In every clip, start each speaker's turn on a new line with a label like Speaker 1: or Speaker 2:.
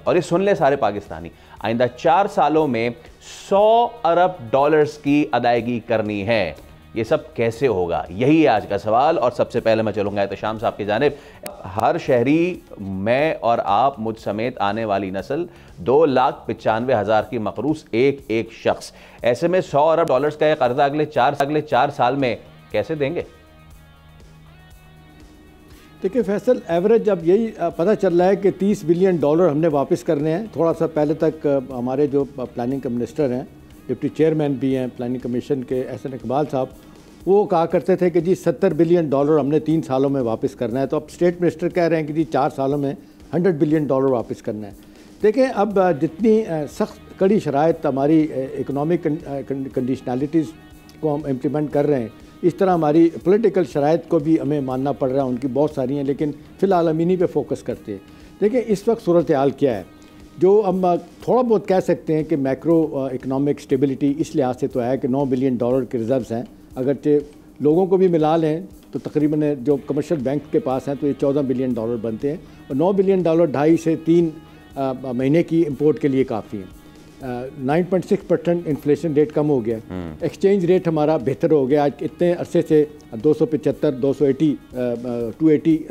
Speaker 1: اور یہ سن لے سارے پاکستانی، آئندہ 4 سالوں میں $100 ارب کی ادائیگی کرنی ہے۔ یہ سب کیسے ہوگا؟ یہی ہے آج کا سوال، اور سب سے پہلے میں چلوں گا احتشام صاحب کی جانب۔ ہر شہری، میں اور آپ، مجھ سمیت آنے والی نسل 2,95,000 کی مقروض ایک شخص، ایسے میں $100 ارب کا یہ قرضہ اگلے 4 سال میں کیسے دیں گے؟
Speaker 2: دیکھیں فیصل، ایوریج اب یہی پتہ چل رہا ہے کہ $30 بلین ہم نے واپس کرنے ہیں۔ تھوڑا سا پہلے تک ہمارے جو پلاننگ کا منسٹر ہیں، ڈپٹی چیئرمین بھی ہیں پلاننگ کمیشن کے، احسن اقبال صاحب، وہ کہا کرتے تھے کہ جی $70 بلین ہم نے 3 سالوں میں واپس کرنا ہے۔ تو اب اسٹیٹ منسٹر کہہ رہے ہیں کہ جی 4 سالوں میں $100 بلین واپس کرنا ہے۔ دیکھیں اب جتنی سخت کڑی شرائط ہماری اکنامک کنڈیشنالٹیز کو ہم امپلیمنٹ کر رہے ہیں، اس طرح ہماری پولیٹیکل شرائط کو بھی ہمیں ماننا پڑ رہا ہے، ان کی بہت ساری ہیں، لیکن فی الحال ہم انہی پہ فوکس کرتے ہیں۔ دیکھیں اس وقت صورتحال کیا ہے، جو ہم تھوڑا بہت کہہ سکتے ہیں کہ میکرو اکنامک سٹیبلٹی اس لحاظ سے تو ہے کہ $9 بلین کے ریزروز ہیں، اگرچہ لوگوں کو بھی ملا لیں تو تقریباً جو کمرشل بینک کے پاس ہیں تو یہ $14 بلین بنتے ہیں، اور $9 بلین 2.5 سے 3 مہینے کی امپورٹ کے لیے کافی ہیں۔ 9.6% انفلیشن ریٹ کم ہو گیا، ایکسچینج ریٹ ہمارا بہتر ہو گیا، آج اتنے عرصے سے 280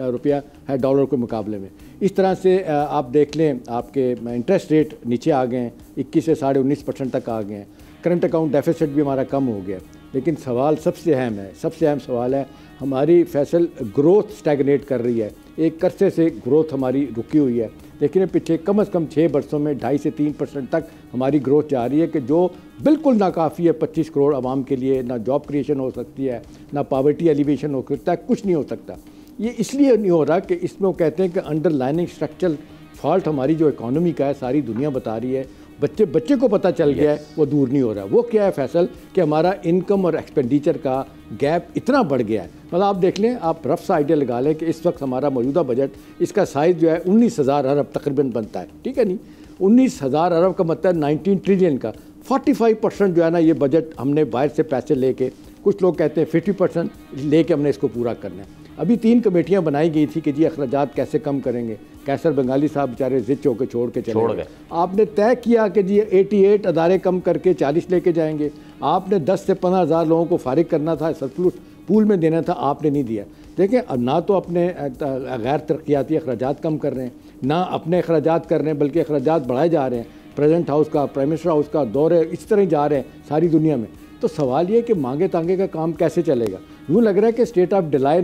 Speaker 2: روپیہ ہے ڈالر کے مقابلے میں۔ اس طرح سے آپ دیکھ لیں آپ کے انٹرسٹ ریٹ نیچے آ گئے ہیں، 21 سے 19.5% تک آ گئے ہیں، کرنٹ اکاؤنٹ ڈیفیسٹ بھی ہمارا کم ہو گیا۔ لیکن سوال سب سے اہم ہے، سب سے اہم سوال ہے ہماری فیصل گروتھ سٹیگنیٹ کر رہی ہے، ایک عرصے سے گروتھ ہماری رکی ہوئی ہے، لیکن پچھلے کم از کم 6 برسوں میں 2.5 سے 3% تک ہماری گروتھ جا رہی ہے، کہ جو بالکل ناکافی ہے 25 کروڑ عوام کے لیے۔ نہ جاب کریشن ہو سکتی ہے، نہ پاورٹی ایلیویشن ہو سکتا ہے، کچھ نہیں ہو سکتا۔ یہ اس لیے نہیں ہو رہا کہ اس میں وہ کہتے ہیں کہ انڈر لائننگ اسٹرکچرل فالٹ ہماری جو اکانومی کا ہے، ساری دنیا بتا رہی ہے، بچے کو پتہ چل گیا ہے، وہ دور نہیں ہو رہا۔ وہ کیا ہے فیصل، کہ ہمارا انکم اور ایکسپینڈیچر کا گیپ اتنا بڑھ گیا ہے۔ مطلب آپ دیکھ لیں، آپ رف سا آئیڈیا لگا لیں کہ اس وقت ہمارا موجودہ بجٹ، اس کا سائز جو ہے 19,000 ارب تقریباً بنتا ہے، ٹھیک ہے نہیں؟ 19,000 ارب کا مطلب 19 ٹریلین کا 45% جو ہے نا، یہ بجٹ ہم نے باہر سے پیسے لے کے، کچھ لوگ کہتے ہیں 50% لے کے ہم نے اس کو پورا کرنا ہے۔ ابھی 3 کمیٹیاں بنائی گئی تھی کہ جی اخراجات کیسے کم کریں گے، کیسر بنگالی صاحب بیچارے زچ ہو کے چھوڑ کے چلے گئے۔ آپ نے طے کیا کہ جی 88 ادارے کم کر کے 40 لے کے جائیں گے، آپ نے 10 سے 15,000 لوگوں کو فارغ کرنا تھا، سرپلس پول میں دینا تھا، آپ نے نہیں دیا۔ دیکھیں اب نہ تو اپنے غیر ترقیاتی اخراجات کم کر رہے ہیں، نہ اپنے اخراجات کر رہے ہیں، بلکہ اخراجات بڑھائے جا رہے ہیں۔ پریزیڈنٹ ہاؤس کا، پرائم منسٹر ہاؤس کا دورے اس طرح ہی جا رہے ہیں ساری دنیا میں۔ تو سوال یہ کہ مانگے تانگے کا کام کیسے چلے گا؟ یوں لگ رہا ہے کہ اسٹیٹ آف ڈینائل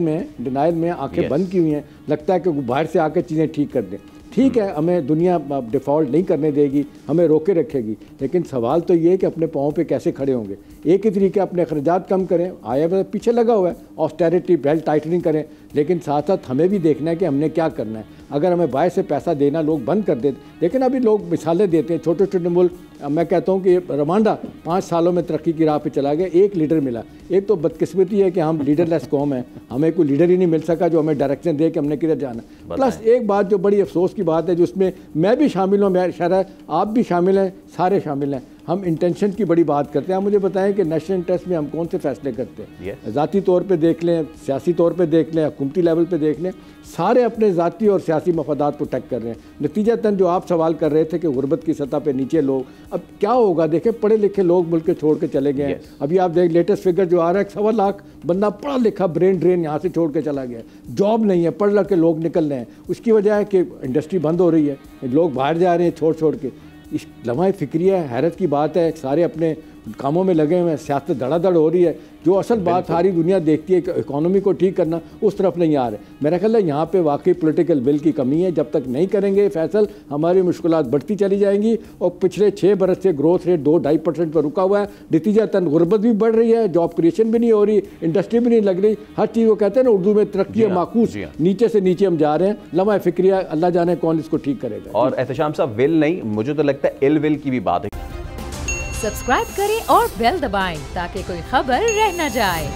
Speaker 2: میں آنکھیں بند کی ہوئی ہیں، لگتا ہے کہ باہر سے آ کے چیزیں ٹھیک کر دیں۔ ٹھیک ہے، ہمیں دنیا ڈیفالٹ نہیں کرنے دے گی، ہمیں روکے رکھے گی، لیکن سوال تو یہ ہے کہ اپنے پاؤں پہ کیسے کھڑے ہوں گے۔ ایک ہی طریقہ اپنے اخراجات کم کریں، آیا پیچھے لگا ہوا ہے، آسٹیرٹی بیلٹ ٹائٹننگ کریں، لیکن ساتھ ساتھ ہمیں بھی دیکھنا ہے کہ ہم نے کیا کرنا ہے۔ اگر ہمیں باہر سے پیسہ دینا لوگ بند کر دیتے، لیکن ابھی لوگ مثالیں دیتے ہیں، چھوٹے چھوٹے ملک، میں کہتا ہوں کہ روانڈا 5 سالوں میں ترقی کی راہ پہ چلا گیا، ایک لیڈر ملا۔ ایک تو بدقسمتی ہے کہ ہم لیڈر لیس قوم ہیں، ہمیں کوئی لیڈر ہی نہیں مل سکا جو ہمیں ڈائریکشن دے کہ ہم نے کدھر جانا۔ پلس ایک بات جو بڑی افسوس کی بات ہے، جو اس میں میں بھی شامل ہوں، شاید آپ بھی شامل ہیں، سارے شامل ہیں، ہم انٹینشن کی بڑی بات کرتے ہیں۔ آپ مجھے بتائیں کہ نیشنل انٹرسٹ میں ہم کون سے فیصلے کرتے ہیں؟ ذاتی طور پہ دیکھ لیں، سیاسی طور پہ دیکھ لیں، حکومتی لیول پہ دیکھ لیں، سارے اپنے ذاتی اور سیاسی مفادات پروٹیکٹ کر رہے ہیں۔ نتیجتاً جو آپ سوال کر رہے تھے کہ غربت کی سطح پہ نیچے لوگ، اب کیا ہوگا؟ دیکھیں پڑھے لکھے لوگ ملک کے چھوڑ کے چلے گئے ہیں۔ ابھی آپ دیکھ لیٹسٹ فگر جو آ رہا ہے، 1.25 لاکھ بندہ پڑھا لکھا برین ڈرین یہاں سے چھوڑ کے چلا گیا، جاب نہیں ہے، پڑھ لکھ کے لوگ نکل رہے ہیں۔ اس کی وجہ ہے کہ انڈسٹری بند ہو رہی ہے، لوگ باہر جا رہے ہیں چھوڑ کے۔ اس لمحہ فکریہ حیرت کی بات ہے، سارے اپنے کاموں میں لگے ہوئے ہیں، سیاست دھڑا دھڑ ہو رہی ہے۔ جو اصل بات ساری دنیا دیکھتی ہے کہ اکانومی کو ٹھیک کرنا، اس طرف نہیں آ رہے۔ میرا خیال ہے یہاں پہ واقعی پولیٹیکل ول کی کمی ہے۔ جب تک نہیں کریں گے فیصل، ہماری مشکلات بڑھتی چلی جائیں گی، اور پچھلے 6 برس سے گروتھ ریٹ 2-2.5% پر رکا ہوا ہے۔ نتیجتاً غربت بھی بڑھ رہی ہے، جاب کریشن بھی نہیں ہو رہی، انڈسٹری بھی نہیں لگ رہی، ہر چیز وہ کہتے ہیں نا اردو میں ترقی معکوس، نیچے سے نیچے ہم جا رہے ہیں۔ لمحہ فکریہ اللہ جانے کون اس کو ٹھیک کرے گا۔
Speaker 1: اور احتشام صاحب، ول نہیں، مجھے تو لگتا ہے ول کی بھی بات ہے۔
Speaker 3: سبسکرائب کریں اور بیل دبائیں تاکہ کوئی خبر رہ نہ جائے۔